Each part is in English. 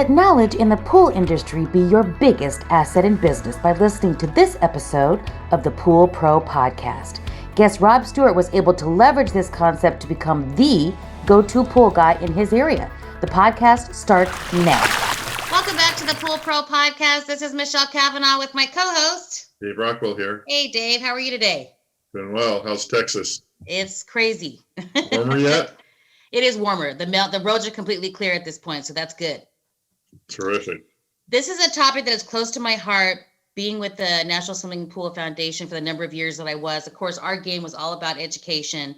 Let knowledge in the pool industry be your biggest asset in business by listening to this episode of the Pool Pro Podcast. Guest Rob Stewart was able to leverage this concept to become the go-to pool guy in his area. The podcast starts now. Welcome back to the Pool Pro Podcast. This is Michelle Cavanaugh with my co-host, Dave Rockwell here. Hey, Dave. How are you today? Doing well. How's Texas? It's crazy. Warmer yet? It is warmer. The roads are completely clear at this point, so that's good. Terrific. This is a topic that is close to my heart, being with the National Swimming Pool Foundation for the number of years that I was. Of course, our game was all about education.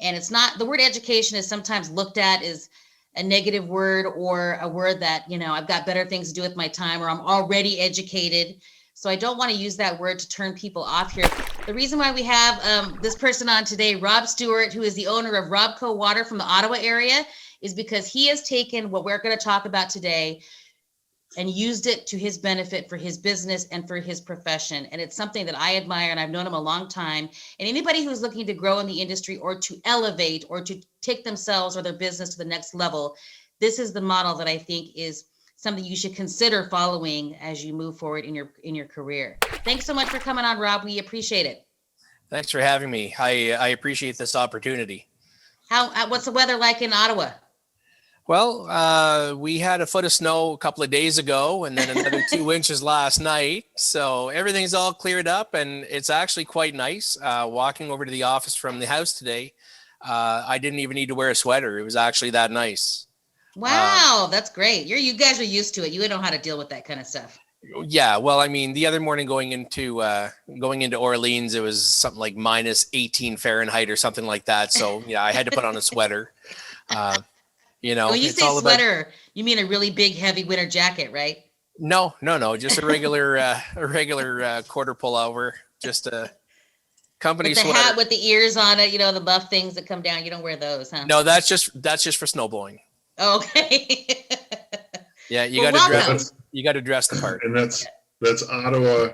And it's not, the word education is sometimes looked at as a negative word or a word that, I've got better things to do with my time or I'm already educated. So I don't want to use that word to turn people off here. The reason why we have this person on today, Rob Stewart, who is the owner of Robco Water from the Ottawa area, is because he has taken what we're going to talk about today and used it to his benefit for his business and for his profession. And it's something that I admire, and I've known him a long time. And anybody who's looking to grow in the industry or to elevate or to take themselves or their business to the next level, this is the model that I think is something you should consider following as you move forward in your career. Thanks so much for coming on, Rob. We appreciate it. Thanks for having me. I appreciate this opportunity. What's the weather like in Ottawa? Well, we had a foot of snow a couple of days ago and then another 2 inches last night. So everything's all cleared up and it's actually quite nice. Walking over to the office from the house today, I didn't even need to wear a sweater. It was actually that nice. Wow, that's great. You guys are used to it. You know how to deal with that kind of stuff. Yeah, well, I mean, the other morning going into Orleans, it was something like minus 18 Fahrenheit or something like that. So yeah, I had to put on a sweater. When you say sweater, you mean a really big, heavy winter jacket, right? No, just a regular quarter pullover, just a company with the sweater. Hat with the ears on it, the buff things that come down. You don't wear those, huh? No, that's just for snowblowing. Okay. Yeah, you got to dress the part. And that's Ottawa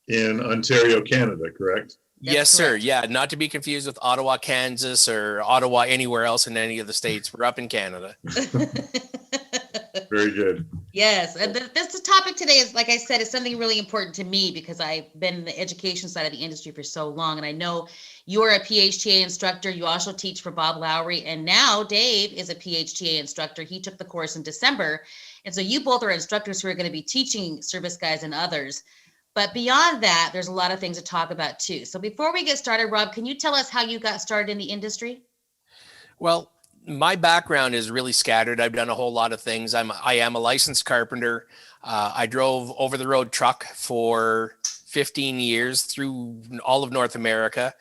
in Ontario, Canada, correct? Yes, sir. Yeah, not to be confused with Ottawa, Kansas, or Ottawa anywhere else in any of the states. We're up in Canada. Very good. Yes, and this topic today is, like I said, is something really important to me because I've been in the education side of the industry for so long, and I know you're a PHTA instructor. You also teach for Bob Lowry, and now Dave is a PHTA instructor. He took the course in December, and so you both are instructors who are going to be teaching service guys and others. But beyond that, there's a lot of things to talk about too. So before we get started, Rob, can you tell us how you got started in the industry? Well, my background is really scattered. I've done a whole lot of things. I am a licensed carpenter. I drove over-the-road truck for 15 years through all of North America.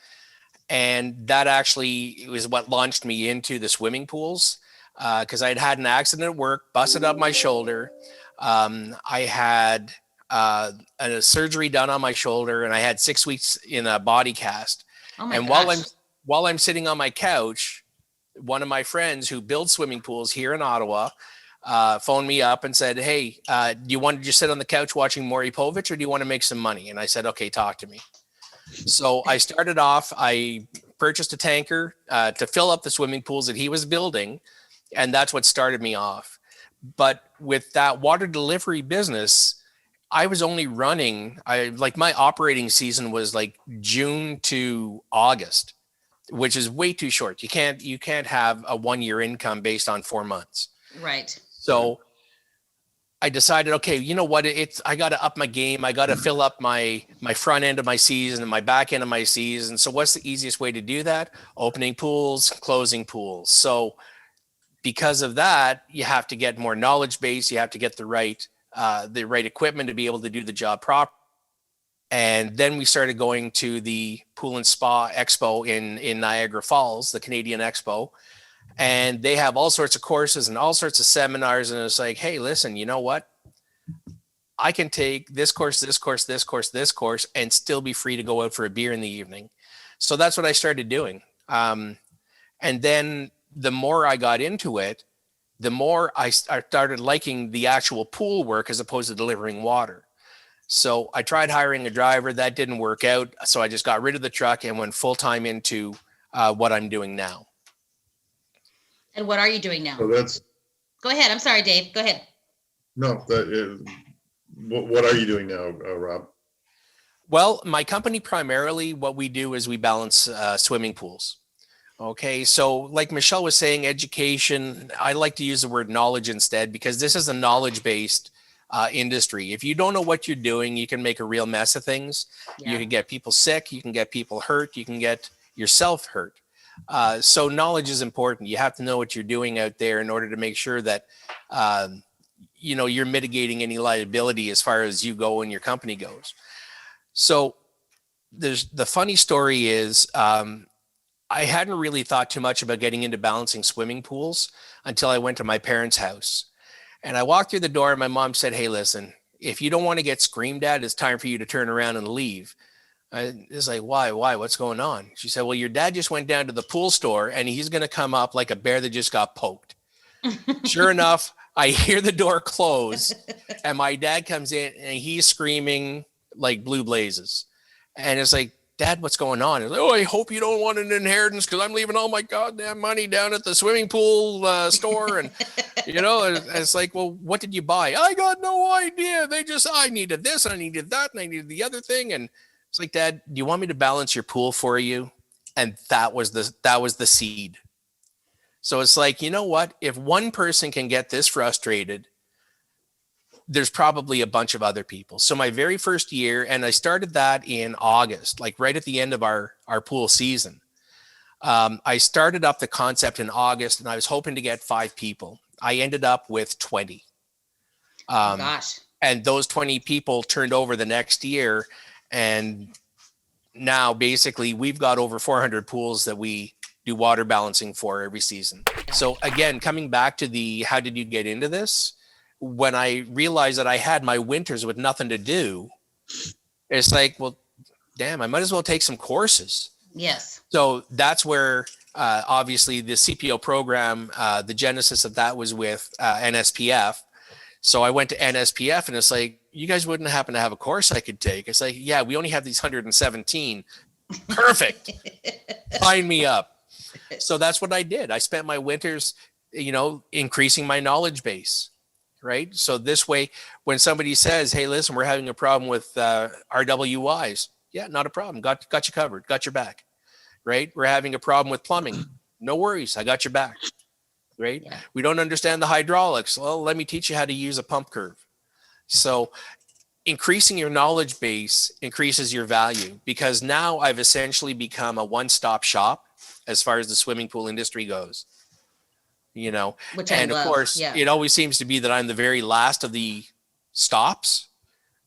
And that actually was what launched me into the swimming pools because I'd had an accident at work, busted up my shoulder. I had a surgery done on my shoulder and I had 6 weeks in a body cast. Oh my and gosh. while I'm sitting on my couch, one of my friends who builds swimming pools here in Ottawa phoned me up and said, "Hey, do you want to just sit on the couch watching Maury Povich or do you want to make some money?" And I said, "Okay, talk to me." So I started off, I purchased a tanker to fill up the swimming pools that he was building. And that's what started me off. But with that water delivery business, I was only running, my operating season was like June to August, which is way too short. You can't have a 1 year income based on 4 months. Right. So I decided, okay, you know what? I got to up my game. I got to fill up my front end of my season and my back end of my season. So what's the easiest way to do that? Opening pools, closing pools. So because of that, you have to get more knowledge base. You have to get the right equipment to be able to do the job properly. And then we started going to the Pool and Spa Expo in Niagara Falls, the Canadian Expo. And they have all sorts of courses and all sorts of seminars. And it's like, hey, listen, you know what? I can take this course, this course, this course, this course, and still be free to go out for a beer in the evening. So that's what I started doing. And then the more I got into it, the more I started liking the actual pool work as opposed to delivering water. So I tried hiring a driver. That didn't work out. So I just got rid of the truck and went full-time into what I'm doing now. And what are you doing now? So that's Go ahead. I'm sorry, Dave. Go ahead. No, that is, what are you doing now, Rob? Well, my company primarily, what we do is we balance swimming pools. Okay, so like Michelle was saying, education, I like to use the word knowledge instead because this is a knowledge-based industry. If you don't know what you're doing, you can make a real mess of things. You Yeah. can get people sick, you can get people hurt, you can get yourself hurt. So knowledge is important. You have to know what you're doing out there in order to make sure that you're mitigating any liability as far as you go and your company goes. So the funny story is I hadn't really thought too much about getting into balancing swimming pools until I went to my parents' house. And I walked through the door and my mom said, "Hey, listen, if you don't want to get screamed at, it's time for you to turn around and leave." I was like, why? What's going on? She said, "Well, your dad just went down to the pool store and he's going to come up like a bear that just got poked." Sure enough, I hear the door close and my dad comes in and he's screaming like blue blazes. And it's like, "Dad, what's going on?" He's like, "Oh, I hope you don't want an inheritance because I'm leaving all my goddamn money down at the swimming pool store." And, it's like, "Well, what did you buy?" "I got no idea. I needed this and I needed that and I needed the other thing." And it's like, "Dad, do you want me to balance your pool for you?" And that was the seed. So it's like, you know what? If one person can get this frustrated, there's probably a bunch of other people. So my very first year, and I started that in August, like right at the end of our pool season. I started up the concept in August and I was hoping to get 5 people. I ended up with 20. Oh, gosh. And those 20 people turned over the next year. And now basically we've got over 400 pools that we do water balancing for every season. So again, coming back to how did you get into this? When I realized that I had my winters with nothing to do, it's like, well, damn, I might as well take some courses. Yes. So that's where obviously the CPO program, the genesis of that was with NSPF. So I went to NSPF and it's like, "You guys wouldn't happen to have a course I could take?" It's like, "Yeah, we only have these 117. Perfect. Sign me up." So that's what I did. I spent my winters, increasing my knowledge base. Right. So this way, when somebody says, "Hey, listen, we're having a problem with RWIs." "Yeah, not a problem. Got you covered. Got your back. Right. "We're having a problem with plumbing." "No worries. I got your back." Right. Yeah. "We don't understand the hydraulics." "Well, let me teach you how to use a pump curve." So increasing your knowledge base increases your value because now I've essentially become a one-stop shop as far as the swimming pool industry goes. Which I And of love. course, Yeah. it always seems to be that I'm the very last of the stops.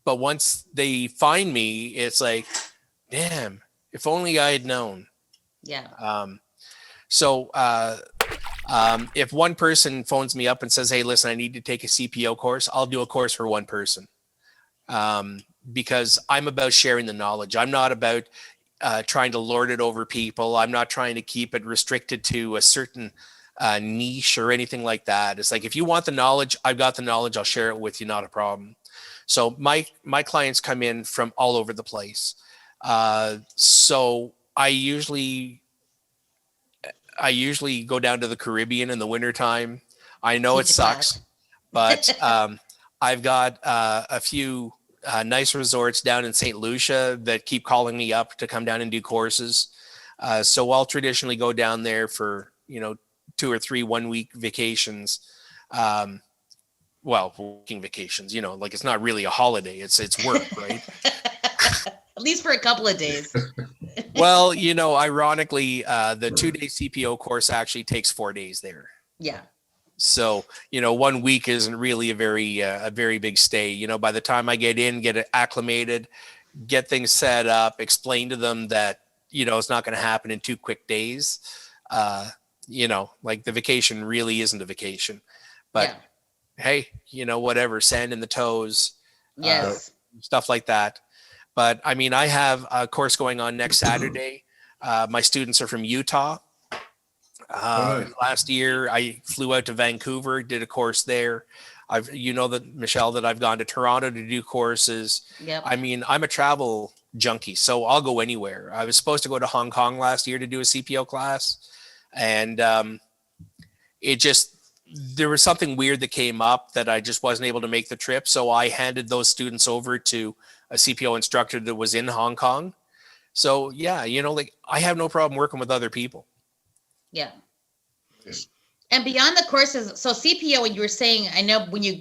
But once they find me, it's like, damn, if only I had known. Yeah. So if one person phones me up and says, "Hey, listen, I need to take a CPO course," I'll do a course for one person because I'm about sharing the knowledge. I'm not about trying to lord it over people. I'm not trying to keep it restricted to a certain niche or anything like that. It's like, if you want the knowledge, I've got the knowledge. I'll share it with you. Not a problem. So my clients come in from all over the place. So I usually go down to the Caribbean in the wintertime. I know it Teach a sucks, but I've got a few nice resorts down in St. Lucia that keep calling me up to come down and do courses. So I'll traditionally go down there for, 2 or 3 1-week vacations. Working vacations, like it's not really a holiday. It's work, right? At least for a couple of days. Well, ironically, the 2-day CPO course actually takes 4 days there. Yeah. So, 1 week isn't really a very big stay. By the time I get in, get it acclimated, get things set up, explain to them that, it's not going to happen in 2 quick days. Like the vacation really isn't a vacation, but hey, whatever, sand in the toes, Yes. stuff like that. But I mean, I have a course going on next Saturday. My students are from Utah. Last year I flew out to Vancouver, did a course there. That Michelle, that I've gone to Toronto to do courses. Yep. I mean, I'm a travel junkie, so I'll go anywhere. I was supposed to go to Hong Kong last year to do a CPO class, and it just there was something weird that came up that I just wasn't able to make the trip. So I handed those students over to a CPO instructor that was in Hong Kong. So yeah, like I have no problem working with other people. Yeah. Yes. And beyond the courses, so CPO, when you were saying, I know when you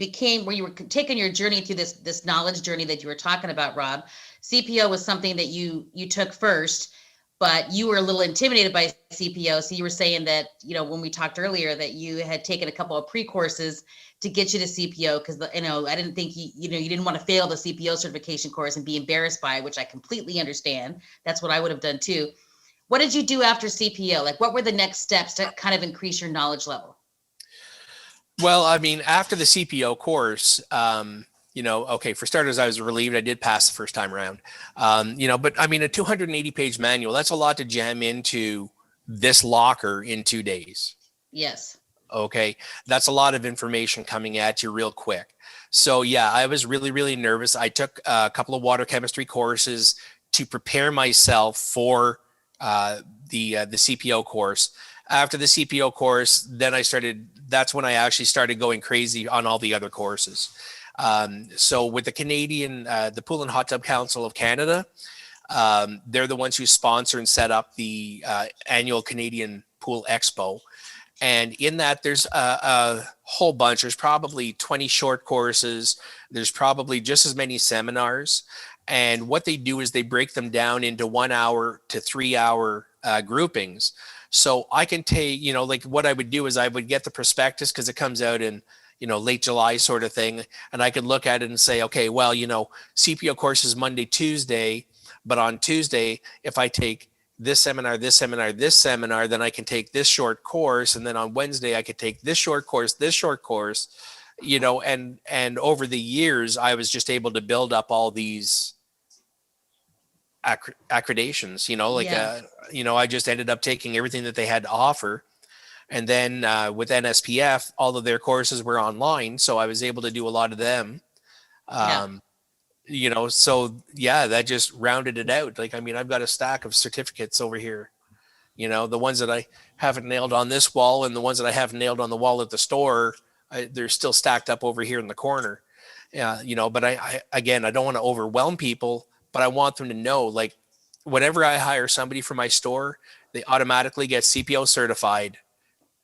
were taking your journey through this knowledge journey that you were talking about, Rob, CPO was something that you took first, but you were a little intimidated by CPO. So you were saying that, when we talked earlier, that you had taken a couple of pre-courses to get you to CPO because, I didn't think you didn't want to fail the CPO certification course and be embarrassed by it, which I completely understand. That's what I would have done too. What did you do after CPO? Like, what were the next steps to kind of increase your knowledge level? Well, I mean, after the CPO course, okay, for starters, I was relieved I did pass the first time around. But I mean, a 280-page manual, that's a lot to jam into this locker in 2 days. Yes. Okay. That's a lot of information coming at you real quick. So yeah, I was really, really nervous. I took a couple of water chemistry courses to prepare myself for the CPO course. After the CPO course, that's when I actually started going crazy on all the other courses. So with the the Pool and Hot Tub Council of Canada, they're the ones who sponsor and set up the annual Canadian Pool Expo. And in that, there's a whole bunch. There's probably 20 short courses. There's probably just as many seminars. And what they do is they break them down into 1 hour to 3 hour groupings. So I can take, like what I would do is I would get the prospectus because it comes out in, late July sort of thing. And I could look at it and say, okay, well, CPO course is Monday, Tuesday. But on Tuesday, if I take this seminar, then I can take this short course. And then on Wednesday, I could take this short course, and over the years, I was just able to build up all these accreditations, I just ended up taking everything that they had to offer. And then with NSPF, all of their courses were online. So I was able to do a lot of them. So yeah, that just rounded it out. Like, I mean, I've got a stack of certificates over here, the ones that I haven't nailed on this wall and the ones that I haven't nailed on the wall at the store, they're still stacked up over here in the corner. But I don't want to overwhelm people, but I want them to know, like, whenever I hire somebody for my store, they automatically get CPO certified,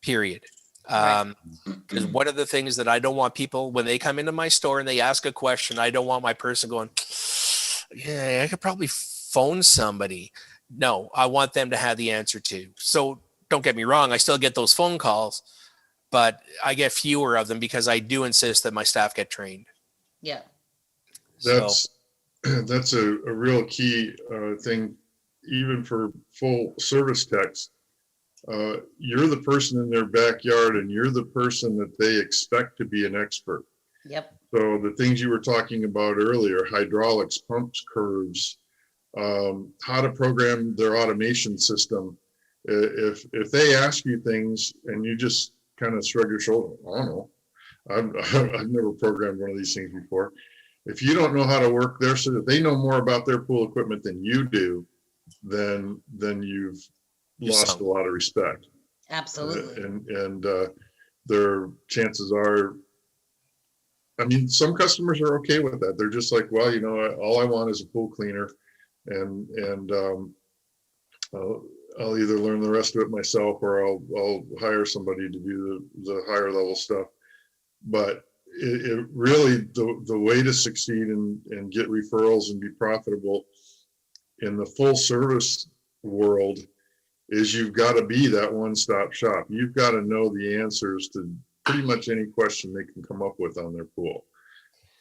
period. Because one of the things that I don't want people, when they come into my store and they ask a question, I don't want my person going, yeah, I could probably phone somebody. No, I want them to have the answer too. So don't get me wrong, I still get those phone calls, but I get fewer of them because I do insist that my staff get trained. Yeah. That's a real key thing, even for full service techs. You're the person in their backyard and you're the person that they expect to be an expert. Yep. So the things you were talking about earlier, hydraulics, pumps, curves, how to program their automation system. If they ask you things and you just kind of shrug your shoulder, I don't know, I've never programmed one of these things before. If you don't know how to work their system, if they know more about their pool equipment than you do, then you've lost a lot of respect. Absolutely. And their chances are, I mean, some customers are okay with that. They're just like, well, all I want is a pool cleaner, and I'll either learn the rest of it myself or I'll hire somebody to do the higher level stuff. But it really, the way to succeed and get referrals and be profitable in the full service world is you've got to be that one-stop shop. You've got to know the answers to pretty much any question they can come up with on their pool,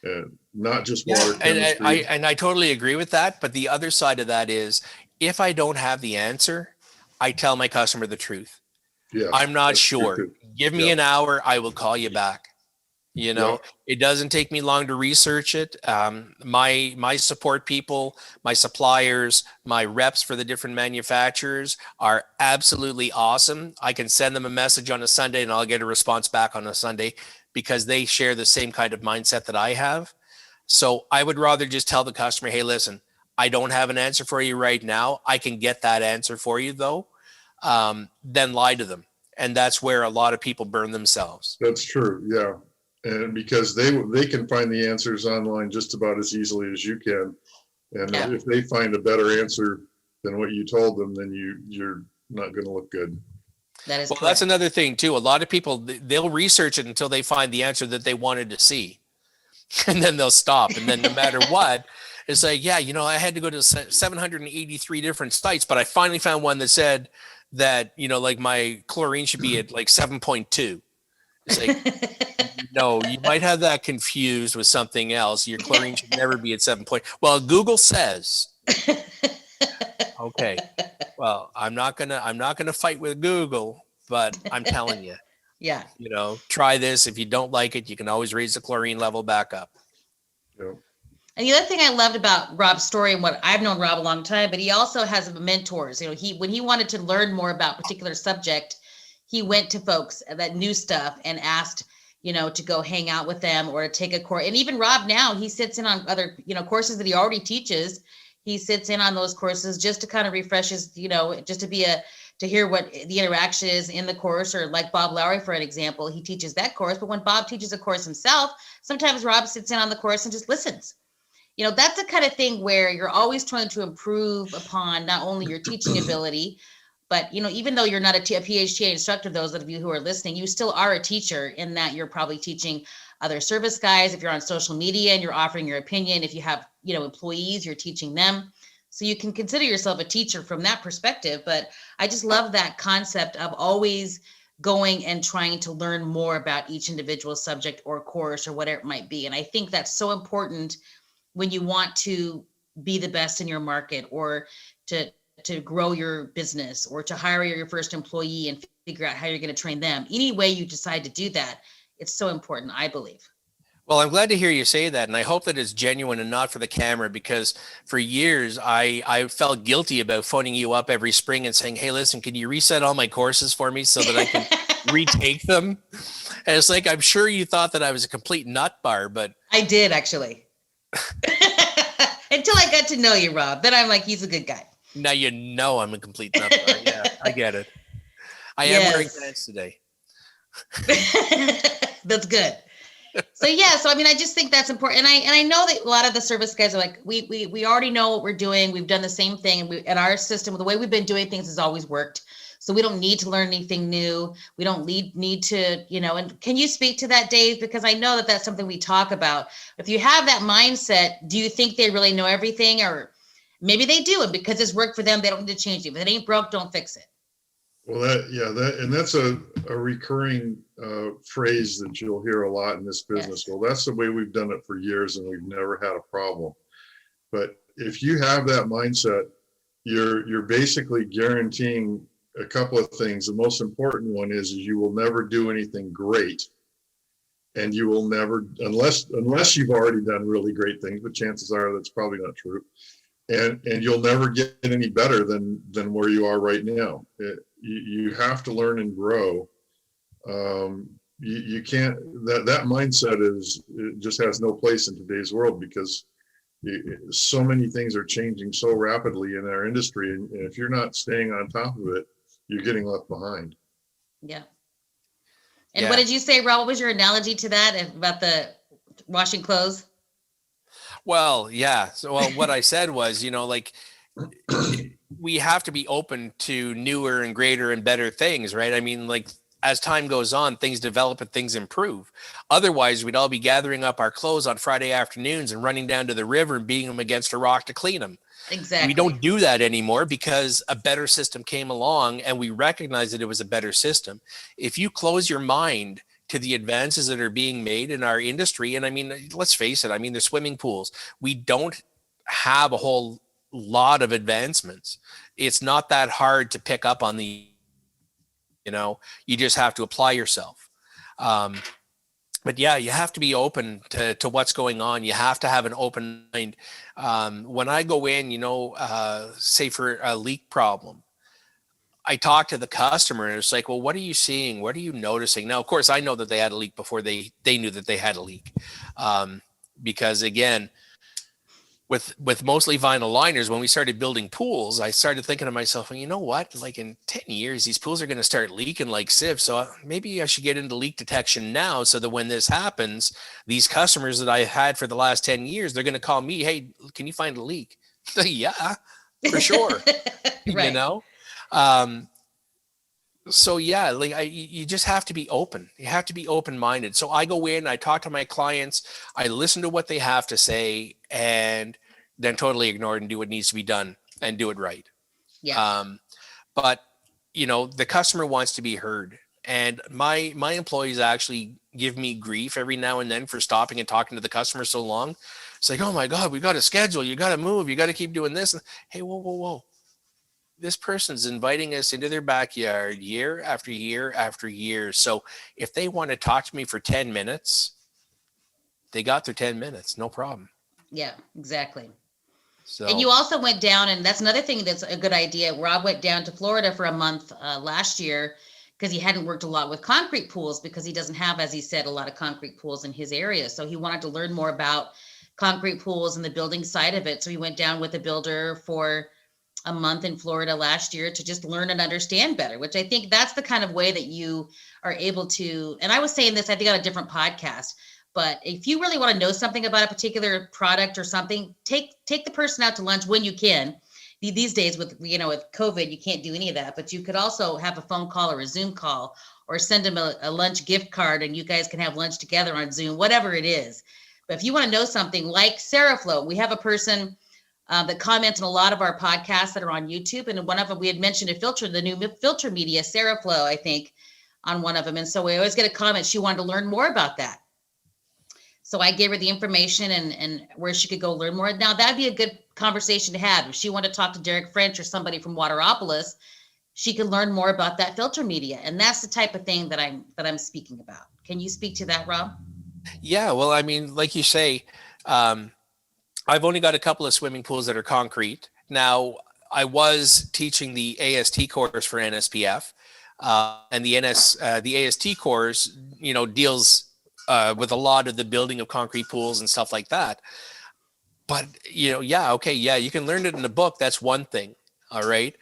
and not just water chemistry. And I totally agree with that. But the other side of that is, if I don't have the answer, I tell my customer the truth. Yeah, I'm not sure. Give me an hour. I will call you back. It doesn't take me long to research it. My support people, my suppliers, my reps for the different manufacturers are absolutely awesome. I can send them a message on a Sunday and I'll get a response back on a Sunday because they share the same kind of mindset that I have. So I would rather just tell the customer, hey, listen, I don't have an answer for you right now. I can get that answer for you though, than lie to them. And that's where a lot of people burn themselves. That's true. Yeah. And because they can find the answers online just about as easily as you can. And Yeah. if they find a better answer than what you told them, then you're not going to look good. That is Well, correct. that's another thing too. A lot of people, they'll research it until they find the answer that they wanted to see. And then they'll stop. And then no matter what, it's like, yeah, I had to go to 783 different sites, but I finally found one that said that, like my chlorine should be at like 7.2. It's like, no, you might have that confused with something else. Your chlorine should never be at 7 point. Well, Google says, okay, well, I'm not gonna fight with Google, but I'm telling you, Yeah. try this. If you don't like it, you can always raise the chlorine level back up. Yeah. And the other thing I loved about Rob's story, and what I've known Rob a long time, but he also has mentors. When he wanted to learn more about a particular subject, he went to folks that knew stuff and asked, to go hang out with them or to take a course. And even Rob now, he sits in on other, courses that he already teaches. He sits in on those courses just to kind of refresh his, just to hear what the interaction is in the course. Or like Bob Lowry, for an example, he teaches that course. But when Bob teaches a course himself, sometimes Rob sits in on the course and just listens. That's the kind of thing where you're always trying to improve upon not only your teaching ability, but, even though you're not a PhD instructor, those of you who are listening, you still are a teacher in that you're probably teaching other service guys. If you're on social media and you're offering your opinion, if you have, employees, you're teaching them. So you can consider yourself a teacher from that perspective. But I just love that concept of always going and trying to learn more about each individual subject or course or whatever it might be. And I think that's so important when you want to be the best in your market, or to grow your business, or to hire your first employee and figure out how you're going to train them. Any way you decide to do that, it's so important, I believe. Well, I'm glad to hear you say that. And I hope that it's genuine and not for the camera, because for years I felt guilty about phoning you up every spring and saying, hey, listen, can you reset all my courses for me so that I can retake them? And it's like, I'm sure you thought that I was a complete nut bar, but I did actually. Until I got to know you, Rob. Then I'm like, he's a good guy. Now I'm a complete nut bar. Yeah, I get it. I am wearing pants today. That's good. So I just think that's important. And I know that a lot of the service guys are like, we already know what we're doing. We've done the same thing, and our system, the way we've been doing things, has always worked. So we don't need to learn anything new. We don't need to, and can you speak to that, Dave? Because I know that that's something we talk about. If you have that mindset, do you think they really know everything? Or maybe they do, and because it's worked for them, they don't need to change it. If it ain't broke, don't fix it. Well, that's a recurring phrase that you'll hear a lot in this business. Yes. Well, that's the way we've done it for years, and we've never had a problem. But if you have that mindset, you're basically guaranteeing a couple of things. The most important one is you will never do anything great, and you will never, unless you've already done really great things, but chances are that's probably not true. And you'll never get any better than where you are right now. You have to learn and grow. You can't, that mindset it just has no place in today's world, because so many things are changing so rapidly in our industry. And if you're not staying on top of it, you're getting left behind. Yeah. And what did you say, Rob? What was your analogy to that about the washing clothes? Well, yeah. So, what I said was, we have to be open to newer and greater and better things, right? I mean, like, as time goes on, things develop and things improve. Otherwise, we'd all be gathering up our clothes on Friday afternoons and running down to the river and beating them against a rock to clean them. Exactly. We don't do that anymore because a better system came along and we recognized that it was a better system. If you close your mind to the advances that are being made in our industry, and I mean, let's face it, I mean, the swimming pools, we don't have a whole lot of advancements. It's not that hard to pick up on you just have to apply yourself. But yeah, you have to be open to what's going on. You have to have an open mind. When I go in, say for a leak problem, I talk to the customer and it's like, well, what are you seeing? What are you noticing? Now, of course, I know that they had a leak before they knew that they had a leak. Because again, with mostly vinyl liners, when we started building pools, I started thinking to myself, well, you know what? Like in 10 years, these pools are going to start leaking like sieves. So maybe I should get into leak detection now so that when this happens, these customers that I had for the last 10 years, they're going to call me, hey, can you find a leak? Yeah, for sure. You Right. know? So yeah, like you just have to be open. You have to be open-minded. So I go in, I talk to my clients, I listen to what they have to say, and then totally ignore it and do what needs to be done and do it right. Yeah. Um, but the customer wants to be heard, and my employees actually give me grief every now and then for stopping and talking to the customer so long. It's like, oh my God, we got to schedule. You got to move. You got to keep doing this. Hey, whoa, whoa, whoa. This person's inviting us into their backyard year after year after year. So if they want to talk to me for 10 minutes, they got their 10 minutes, no problem. Yeah, exactly. And So you also went down, and that's another thing that's a good idea. Rob went down to Florida for a month last year because he hadn't worked a lot with concrete pools because he doesn't have, as he said, a lot of concrete pools in his area. So he wanted to learn more about concrete pools and the building side of it. So he went down with a builder for a month in Florida last year to just learn and understand better, which I think that's the kind of way that you are able to. And I was saying this, I think, on a different podcast, but if you really want to know something about a particular product or something, take the person out to lunch when you can. These days with COVID, you can't do any of that, but you could also have a phone call or a Zoom call or send them a lunch gift card and you guys can have lunch together on Zoom, whatever it is. But if you want to know something like Seraflow, we have a person that comments on a lot of our podcasts that are on YouTube. And one of them, we had mentioned a filter, the new filter media, Seraflow, I think, on one of them. And so we always get a comment. She wanted to learn more about that. So I gave her the information and where she could go learn more. Now that'd be a good conversation to have. If she wanted to talk to Derek French or somebody from Wateropolis, she could learn more about that filter media. And that's the type of thing that I'm speaking about. Can you speak to that, Rob? yeah, well, I mean, like you say, I've only got a couple of swimming pools that are concrete. Now, I was teaching the AST course for NSPF, and the AST course, deals with a lot of the building of concrete pools and stuff like that. But yeah, okay, yeah, you can learn it in a book. That's one thing, all right.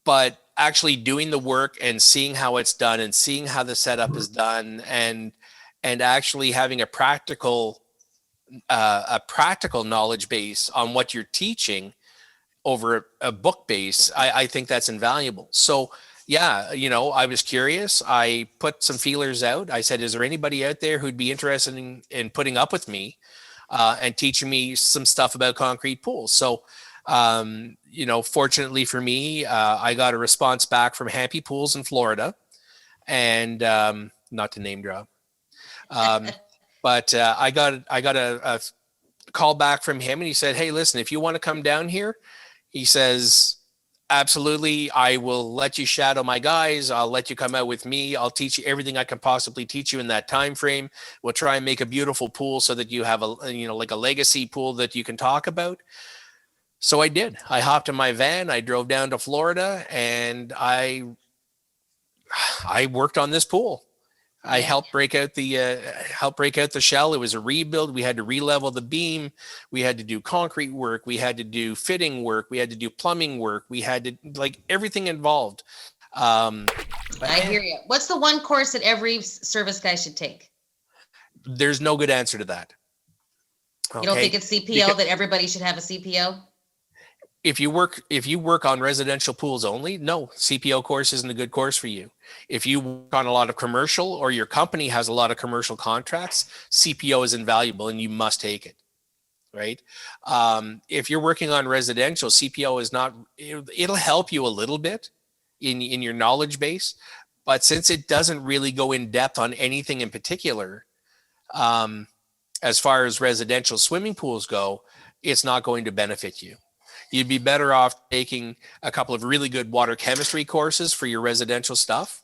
But actually doing the work and seeing how it's done and seeing how the setup is done and actually having a practical knowledge base on what you're teaching over a book base, I think that's invaluable. So yeah, I was curious. I put some feelers out. I said, is there anybody out there who'd be interested in putting up with me and teaching me some stuff about concrete pools? So, fortunately for me, I got a response back from Happy Pools in Florida, and not to name drop. But I got a call back from him and he said, hey, listen, if you want to come down here, he says, absolutely, I will let you shadow my guys. I'll let you come out with me. I'll teach you everything I can possibly teach you in that time frame. We'll try and make a beautiful pool so that you have like a legacy pool that you can talk about. So I did. I hopped in my van. I drove down to Florida and I worked on this pool. I helped break out the shell. It was a rebuild. We had to re-level the beam. We had to do concrete work. We had to do fitting work. We had to do plumbing work. We had to everything involved. I hear you. What's the one course that every service guy should take? There's no good answer to that. Okay. You don't think it's CPO that everybody should have a CPO? If you work on residential pools only, no, CPO course isn't a good course for you. If you work on a lot of commercial or your company has a lot of commercial contracts, CPO is invaluable and you must take it, right? If you're working on residential, CPO is not, it'll help you a little bit in your knowledge base, but since it doesn't really go in depth on anything in particular, as far as residential swimming pools go, it's not going to benefit you. You'd be better off taking a couple of really good water chemistry courses for your residential stuff.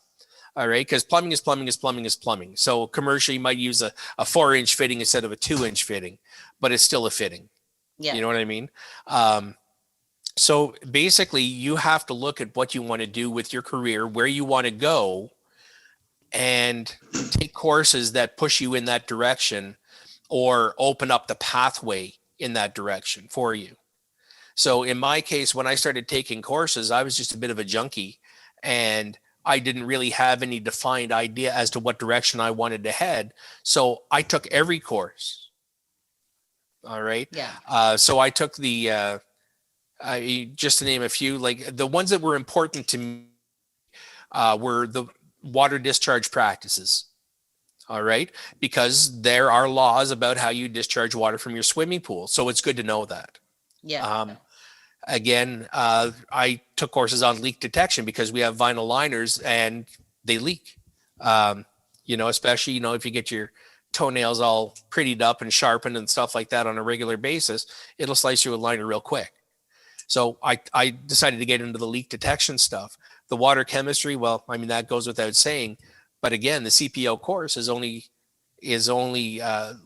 All right. Because plumbing is plumbing is plumbing is plumbing. So commercially, you might use a 4-inch fitting instead of a 2-inch fitting, but it's still a fitting. Yeah. You know what I mean? So basically, you have to look at what you want to do with your career, where you want to go, and take courses that push you in that direction or open up the pathway in that direction for you. So in my case, when I started taking courses, I was just a bit of a junkie, and I didn't really have any defined idea as to what direction I wanted to head. So I took every course. All right. Yeah. So I took just to name a few, like the ones that were important to me were the water discharge practices. All right. Because there are laws about how you discharge water from your swimming pool. So it's good to know that. Yeah. Again, I took courses on leak detection because we have vinyl liners and they leak. Especially, if you get your toenails all prettied up and sharpened and stuff like that on a regular basis, it'll slice you a liner real quick. So I decided to get into the leak detection stuff. The water chemistry, well, I mean, that goes without saying. But again, the CPO course is only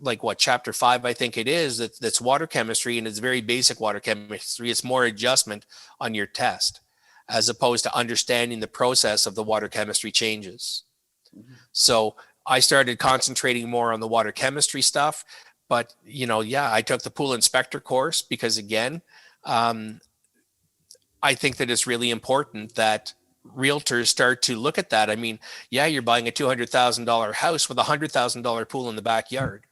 like what, chapter 5, I think it is, that's water chemistry, and it's very basic water chemistry. It's more adjustment on your test as opposed to understanding the process of the water chemistry changes. Mm-hmm. So I started concentrating more on the water chemistry stuff. But I took the pool inspector course because, again, I think that it's really important that realtors start to look at that. I mean, yeah, you're buying a $200,000 house with a $100,000 pool in the backyard.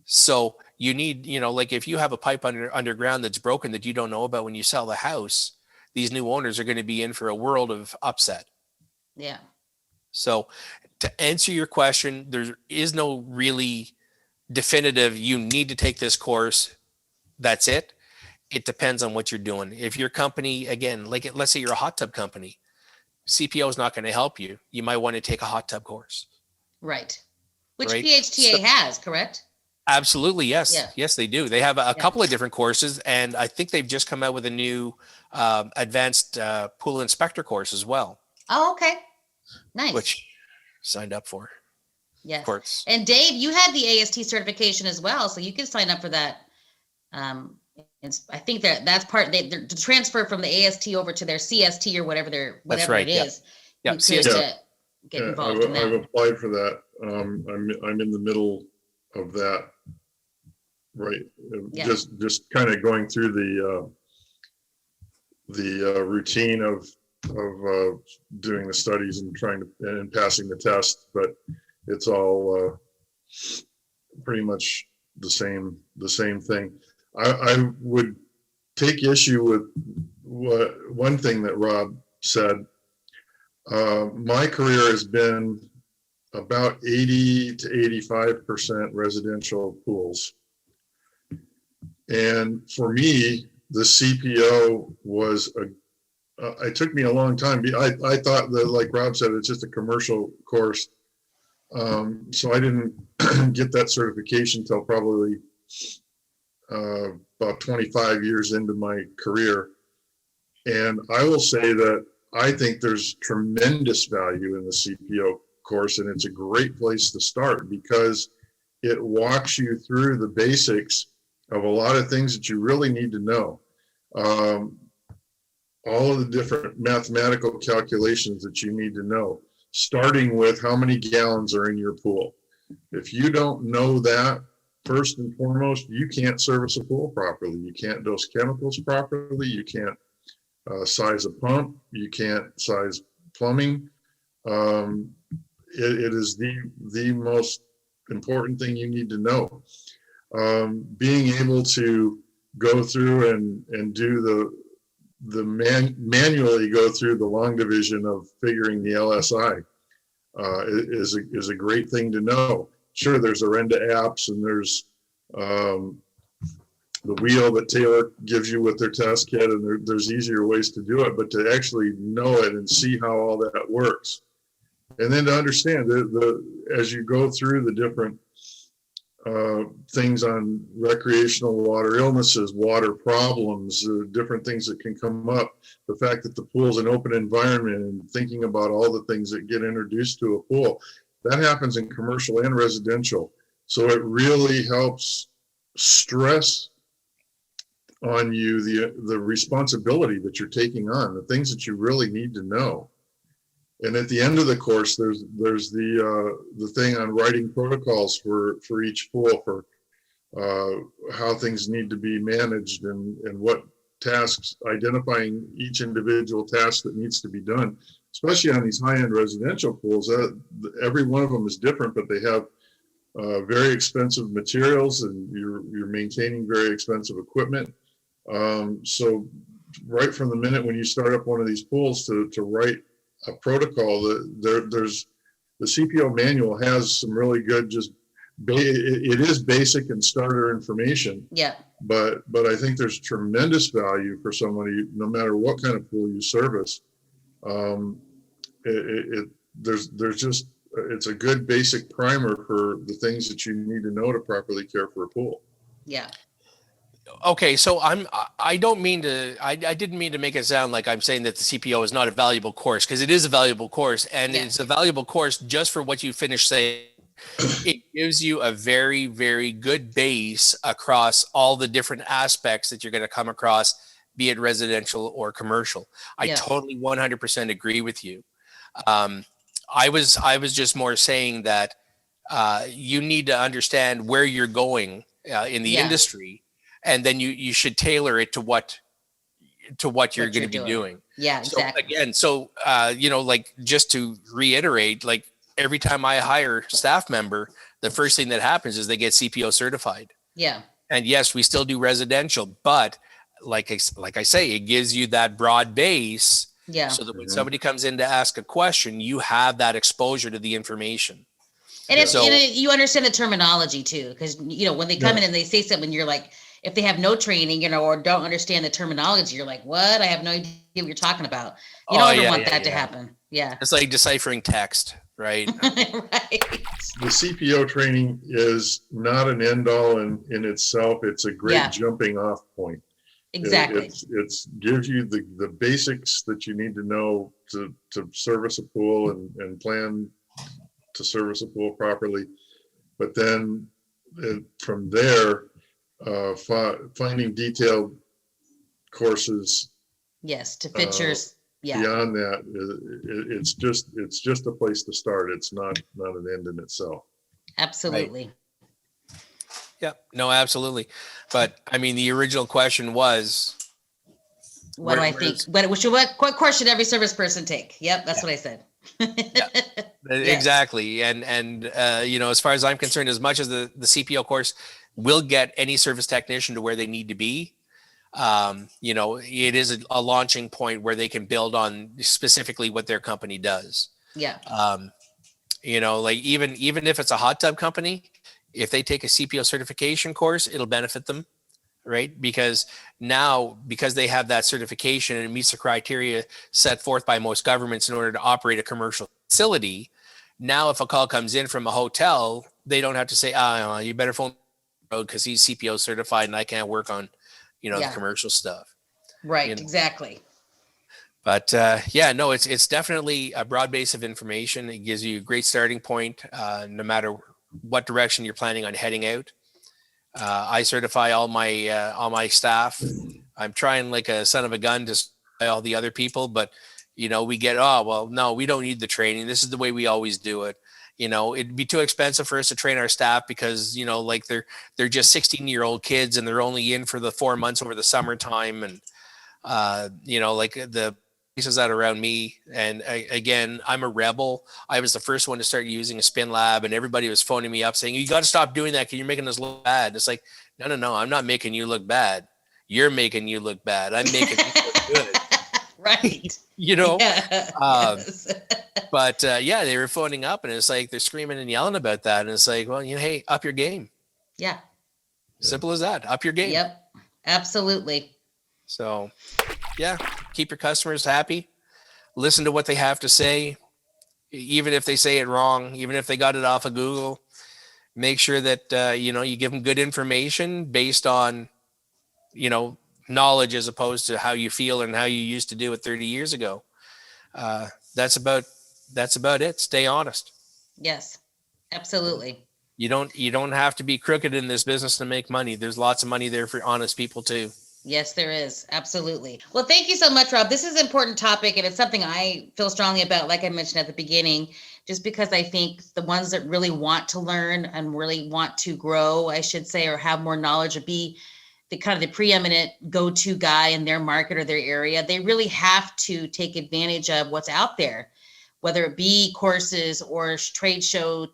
So you need, like if you have a pipe underground that's broken that you don't know about when you sell the house, these new owners are going to be in for a world of upset. Yeah. So to answer your question, there is no really definitive, you need to take this course. That's it. It depends on what you're doing. If your company, again, like let's say you're a hot tub company, CPO is not going to help you. You might want to take a hot tub course. Right. Which Right? PHTA has, correct? Absolutely. Yes. Yeah. Yes, they do. They have a couple of different courses, and I think they've just come out with a new advanced pool inspector course as well. Oh, okay. Nice. Which signed up for. Yes. Of course. And Dave, you had the AST certification as well, so you can sign up for that. I think that's part the transfer from the AST over to their CST or whatever right, it is. Yeah. You CST. could get involved in that. I've applied for that. I'm in the middle of that. Right. Yeah. Just kind of going through the routine of doing the studies and passing the test, but it's all pretty much the same thing. I would take issue with one thing that Rob said. My career has been about 80 to 85% residential pools. And for me, the CPO was it took me a long time. I thought that, like Rob said, it's just a commercial course. So I didn't get that certification till probably about 25 years into my career. And I will say that I think there's tremendous value in the CPO course, and it's a great place to start because it walks you through the basics of a lot of things that you really need to know. All of the different mathematical calculations that you need to know, starting with how many gallons are in your pool. If you don't know that, first and foremost, you can't service a pool properly. You can't dose chemicals properly. You can't size a pump. You can't size plumbing. It is the most important thing you need to know. Being able to go through and do manually go through the long division of figuring the LSI is a great thing to know. Sure, there's Arenda apps and there's the wheel that Taylor gives you with their test kit, and there's easier ways to do it, but to actually know it and see how all that works. And then to understand as you go through the different things on recreational water illnesses, water problems, different things that can come up, the fact that the pool's an open environment and thinking about all the things that get introduced to a pool, that happens in commercial and residential. So it really helps stress on you the responsibility that you're taking on, the things that you really need to know. And at the end of the course, there's the thing on writing protocols for each pool, for how things need to be managed, and what tasks, identifying each individual task that needs to be done, especially on these high-end residential pools. Every one of them is different, but they have very expensive materials, and you're maintaining very expensive equipment. So right from the minute when you start up one of these pools to write a protocol, there's the CPO manual has some really good, it is basic and starter information. Yeah. But I think there's tremendous value for somebody, no matter what kind of pool you service. There's just, it's a good basic primer for the things that you need to know to properly care for a pool. Yeah. Okay, so I didn't mean to make it sound like I'm saying that the CPO is not a valuable course, because it is a valuable course, and it's a valuable course just for what you finished saying. It gives you a very, very good base across all the different aspects that you're going to come across, be it residential or commercial. I totally 100% agree with you. I was just more saying that you need to understand where you're going in the industry, and then you should tailor it to what you're going to be doing. Yeah, exactly. So again, like, just to reiterate, like, every time I hire a staff member, the first thing that happens is they get CPO certified. Yeah. And yes, we still do residential, but like I say, it gives you that broad base. Yeah. So that when somebody comes in to ask a question, you have that exposure to the information. And you understand the terminology too, because when they come in and they say something, you're like, if they have no training, or don't understand the terminology, you're like, what? I have no idea what you're talking about. You don't ever want that to happen. Yeah. It's like deciphering text, right? Right. The CPO training is not an end all in itself. It's a great jumping off point. Exactly. It gives you the basics that you need to know to service a pool and plan to service a pool properly. But then from there, finding detailed courses. Yes, to fit yours. Yeah. Beyond that, it's just a place to start. It's not an end in itself. Absolutely. Right. Yeah, no, absolutely. But I mean, the original question was, what do I think? What course should every service person take? Yep, that's what I said. Exactly. And as far as I'm concerned, as much as the CPO course will get any service technician to where they need to be, it is a launching point where they can build on specifically what their company does. Yeah. Like even if it's a hot tub company, if they take a CPO certification course, it'll benefit them, right? Because they have that certification and it meets the criteria set forth by most governments in order to operate a commercial facility. Now, if a call comes in from a hotel, they don't have to say, you better phone because he's CPO certified and I can't work on, the commercial stuff. Right. Exactly. But it's definitely a broad base of information. It gives you a great starting point, no matter what direction you're planning on heading out. I certify all my staff. I'm trying like a son of a gun to certify all the other people, but we get, no, we don't need the training. This is the way we always do it. It'd be too expensive for us to train our staff because, like they're just 16-year-old kids and they're only in for the 4 months over the summertime. And, like the places that are around me. And again, I'm a rebel. I was the first one to start using a spin lab and everybody was phoning me up saying, you got to stop doing that because you're making us look bad. And it's like, no, I'm not making you look bad. You're making you look bad. I'm making you look good. Right. Yes. But they were phoning up and it's like, they're screaming and yelling about that. And it's like, well, hey, up your game. Yeah. Simple as that. Up your game. Yep. Absolutely. So keep your customers happy. Listen to what they have to say. Even if they say it wrong, even if they got it off of Google, make sure that, you give them good information based on, knowledge as opposed to how you feel and how you used to do it 30 years ago. That's about it. Stay honest. Yes, absolutely. You don't have to be crooked in this business to make money. There's lots of money there for honest people too. Yes, there is. Absolutely. Well, thank you so much, Rob. This is an important topic, and it's something I feel strongly about, like I mentioned at the beginning, just because I think the ones that really want to learn and really want to grow, I should say, or have more knowledge or be the kind of the preeminent go-to guy in their market or their area, they really have to take advantage of what's out there, whether it be courses or trade show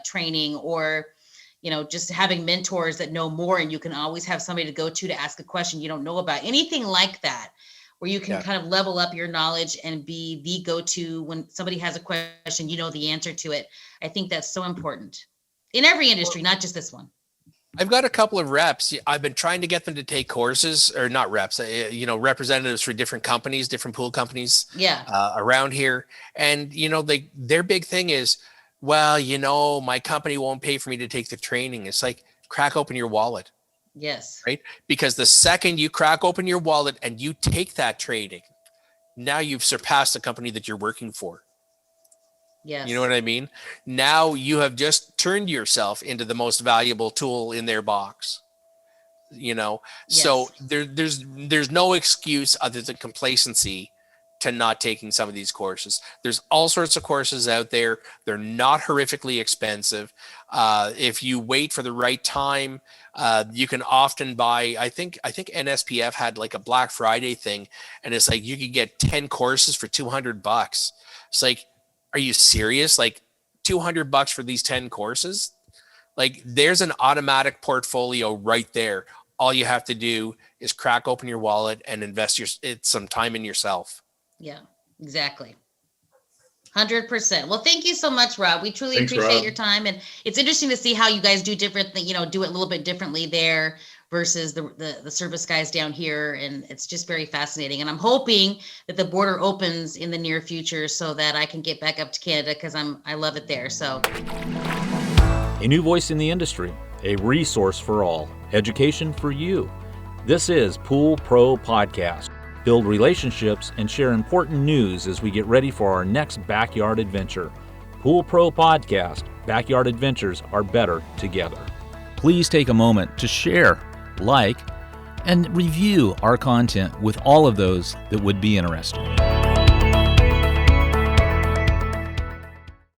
training, or just having mentors that know more, and you can always have somebody to go to ask a question you don't know about, anything like that, where you can kind of level up your knowledge and be the go-to when somebody has a question, the answer to it. I think that's so important in every industry, not just this one. I've got a couple of reps. I've been trying to get them to take courses, or not reps, representatives for different companies, different pool companies around here. And, their big thing is, well, my company won't pay for me to take the training. It's like, crack open your wallet. Yes. Right. Because the second you crack open your wallet and you take that training, now you've surpassed the company that you're working for. Yes. You know what I mean? Now you have just turned yourself into the most valuable tool in their box. So there's no excuse other than complacency to not taking some of these courses. There's all sorts of courses out there. They're not horrifically expensive. If you wait for the right time, you can often buy, I think NSPF had like a Black Friday thing, and it's like you could get 10 courses for $200. It's like, are you serious? Like $200 for these 10 courses? Like, there's an automatic portfolio right there. All you have to do is crack open your wallet and invest some time in yourself. Yeah, exactly. 100%. Well, thank you so much, Rob. We truly Thanks, appreciate Rob. your time. And it's interesting to see how you guys do different, do it a little bit differently there versus the service guys down here. And it's just very fascinating. And I'm hoping that the border opens in the near future so that I can get back up to Canada, because I love it there. So a new voice in the industry, a resource for all, education for you. This is Pool Pro Podcast. Build relationships and share important news as we get ready for our next backyard adventure. Pool Pro Podcast. Backyard adventures are better together. Please take a moment to share, like, and review our content with all of those that would be interested.